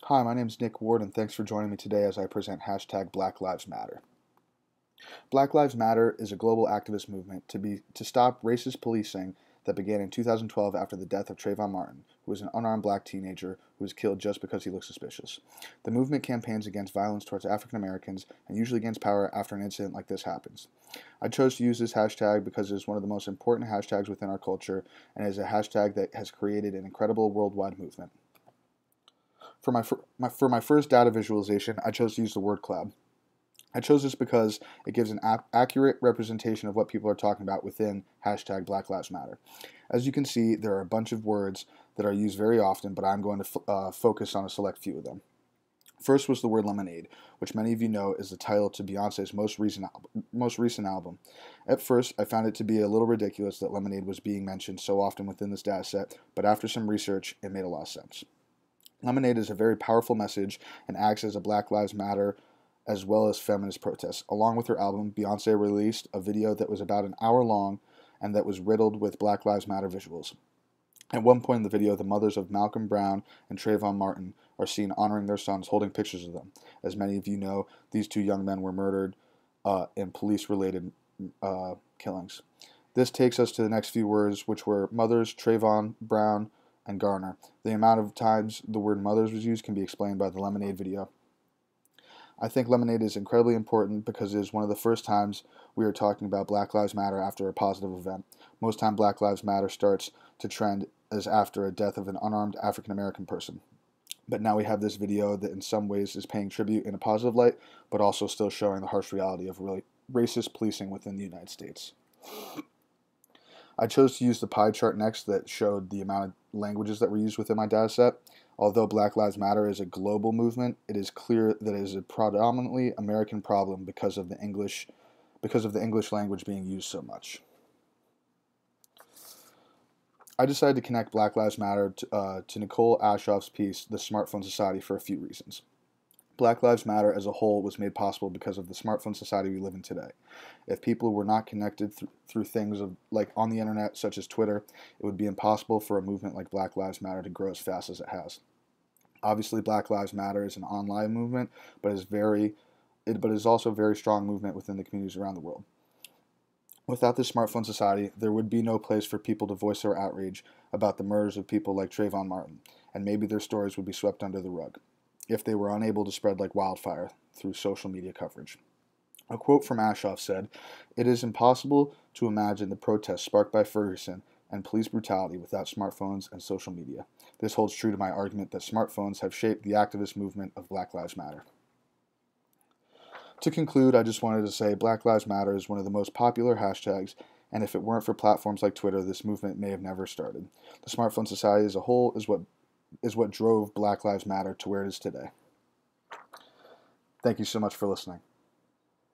Hi, my name is Nick Ward, and thanks for joining me today as I present hashtag Black Lives Matter. Black Lives Matter is a global activist movement to stop racist policing that began in 2012 after the death of Trayvon Martin, who was an unarmed black teenager who was killed just because he looked suspicious. The movement campaigns against violence towards African Americans and usually gains power after an incident like this happens. I chose to use this hashtag because it is one of the most important hashtags within our culture and is a hashtag that has created an incredible worldwide movement. For my first data visualization, I chose to use the word cloud. I chose this because it gives an accurate representation of what people are talking about within hashtag Black Lives Matter. As you can see, there are a bunch of words that are used very often, but I'm going to focus on a select few of them. First was the word lemonade, which many of you know is the title to Beyonce's most recent album. At first, I found it to be a little ridiculous that lemonade was being mentioned so often within this data set, but after some research, it made a lot of sense. Lemonade is a very powerful message and acts as a Black Lives Matter as well as feminist protest. Along with her album, Beyonce released a video that was about an hour long and that was riddled with Black Lives Matter visuals. At one point in the video, the mothers of Malcolm Brown and Trayvon Martin are seen honoring their sons, holding pictures of them. As many of you know, these two young men were murdered in police-related killings. This takes us to the next few words, which were mothers, Trayvon, Brown, and Garner. The amount of times the word mothers was used can be explained by the Lemonade video. I think Lemonade is incredibly important because it is one of the first times we are talking about Black Lives Matter after a positive event. Most time Black Lives Matter starts to trend as after a death of an unarmed African American person. But now we have this video that in some ways is paying tribute in a positive light, but also still showing the harsh reality of really racist policing within the United States. I chose to use the pie chart next that showed the amount of languages that were used within my data set. Although Black Lives Matter is a global movement, it is clear that it is a predominantly American problem because of the English language being used so much. I decided to connect Black Lives Matter to Nicole Ashoff's piece, The Smartphone Society, for a few reasons. Black Lives Matter as a whole was made possible because of the smartphone society we live in today. If people were not connected through things like on the internet, such as Twitter, it would be impossible for a movement like Black Lives Matter to grow as fast as it has. Obviously, Black Lives Matter is an online movement, but is also a very strong movement within the communities around the world. Without this smartphone society, there would be no place for people to voice their outrage about the murders of people like Trayvon Martin, and maybe their stories would be swept under the rug if they were unable to spread like wildfire through social media coverage. A quote from Ashoff said, "It is impossible to imagine the protests sparked by Ferguson and police brutality without smartphones and social media." This holds true to my argument that smartphones have shaped the activist movement of Black Lives Matter. To conclude, I just wanted to say Black Lives Matter is one of the most popular hashtags, and if it weren't for platforms like Twitter, this movement may have never started. The smartphone society as a whole is what drove Black Lives Matter to where it is today. Thank you so much for listening.